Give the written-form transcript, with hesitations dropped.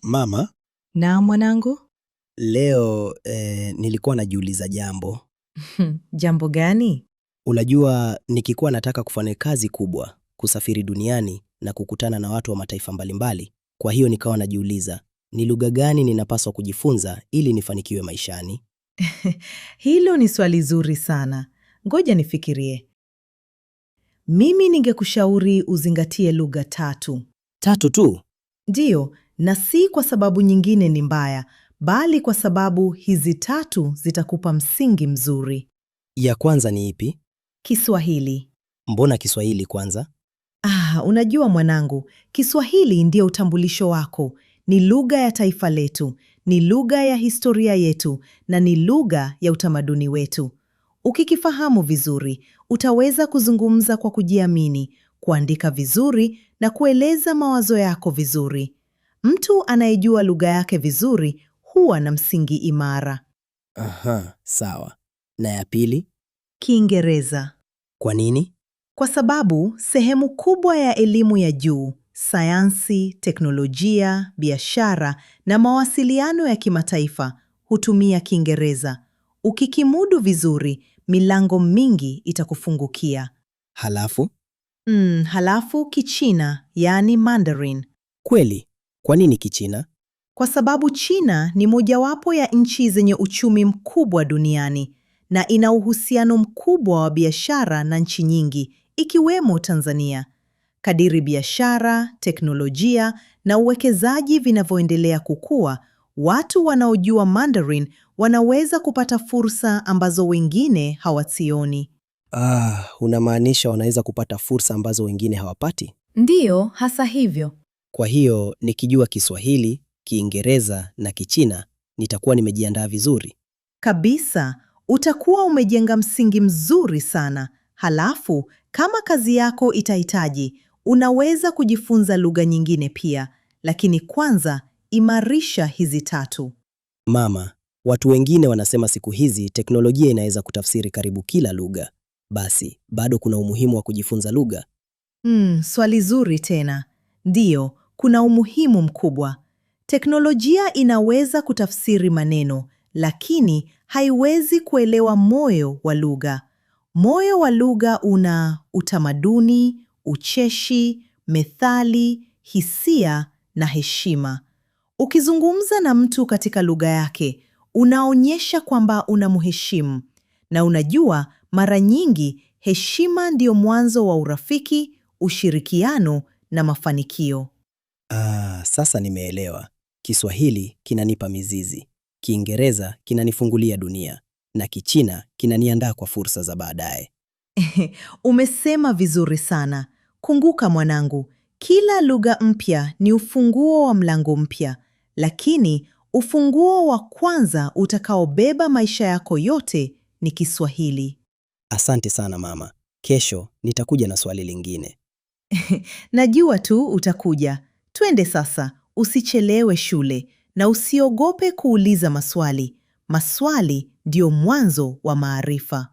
Mama, Na mwanangu? leo nilikuwa najiuliza jambo. Jambo gani? Unajua nikikuwa nataka kufanya kazi kubwa, kusafiri duniani na kukutana na watu wa mataifa mbalimbali. Kwa hiyo nikawa najiuliza, ni lugha gani ninapaswa kujifunza ili nifanikiwe maishani? Hilo ni swali zuri sana. Ngoja nifikirie. Mimi ningekushauri uzingatie lugha 3. 3 tu? Ndiyo, na si kwa sababu nyingine ni mbaya, bali kwa sababu hizi 3 zitakupa msingi mzuri. Ya kwanza ni ipi? Kiswahili. Mbona Kiswahili kwanza? Unajua mwanangu, Kiswahili ndio utambulisho wako. Ni lugha ya taifa letu, ni lugha ya historia yetu, na ni lugha ya utamaduni wetu. Ukikifahamu vizuri, utaweza kuzungumza kwa kujiamini, kuandika vizuri na kueleza mawazo yako vizuri. Mtu anayejua lugha yake vizuri huwa na msingi imara. Sawa. Na ya pili? Kiingereza. Kwa nini? Kwa sababu sehemu kubwa ya elimu ya juu, sayansi, teknolojia, biashara na mawasiliano ya kimataifa hutumia Kiingereza. Ukikimudu vizuri, milango mingi itakufungukia. Halafu? Halafu Kichina, yaani Mandarin. Kweli? Kwa nini Kichina? Kwa sababu China ni mojawapo ya nchi zenye uchumi mkubwa duniani na ina uhusiano mkubwa wa biashara na nchi nyingi, ikiwemo Tanzania. Kadiri biashara, teknolojia na uwekezaji vinavyoendelea kukua, watu wanaojua Mandarin wanaweza kupata fursa ambazo wengine hawazioni. Unamaanisha wanaweza kupata fursa ambazo wengine hawapati? Ndiyo, hasa hivyo. Kwa hiyo nikijua Kiswahili, Kiingereza na Kichina, nitakuwa nimejiandaa vizuri. Kabisa, utakuwa umejenga msingi mzuri sana. Halafu, kama kazi yako itahitaji, unaweza kujifunza lugha nyingine pia, lakini kwanza imarisha hizi 3. Mama, watu wengine wanasema siku hizi teknolojia inaweza kutafsiri karibu kila lugha. Basi, bado kuna umuhimu wa kujifunza lugha? Swali zuri tena. Ndiyo, kuna umuhimu mkubwa. Teknolojia inaweza kutafsiri maneno, lakini haiwezi kuelewa moyo wa lugha. Moyo wa lugha una utamaduni, ucheshi, methali, hisia na heshima. Ukizungumza na mtu katika lugha yake, unaonyesha kwamba unamheshimu. Na unajua, mara nyingi heshima ndio mwanzo wa urafiki, ushirikiano na mafanikio. Sasa nimeelewa. Kiswahili kinanipa mizizi, Kiingereza kinanifungulia dunia, na Kichina kinaniandaa kwa fursa za baadaye. Umesema vizuri sana. Kumbuka mwanangu, kila lugha mpya ni ufunguo wa mlango mpya, lakini ufunguo wa kwanza utakaobeba maisha yako yote ni Kiswahili. Asante sana mama. Kesho nitakuja na swali lingine. Najua tu utakuja. Twende sasa, usichelewe shule na usiogope kuuliza maswali. Maswali ndio mwanzo wa maarifa.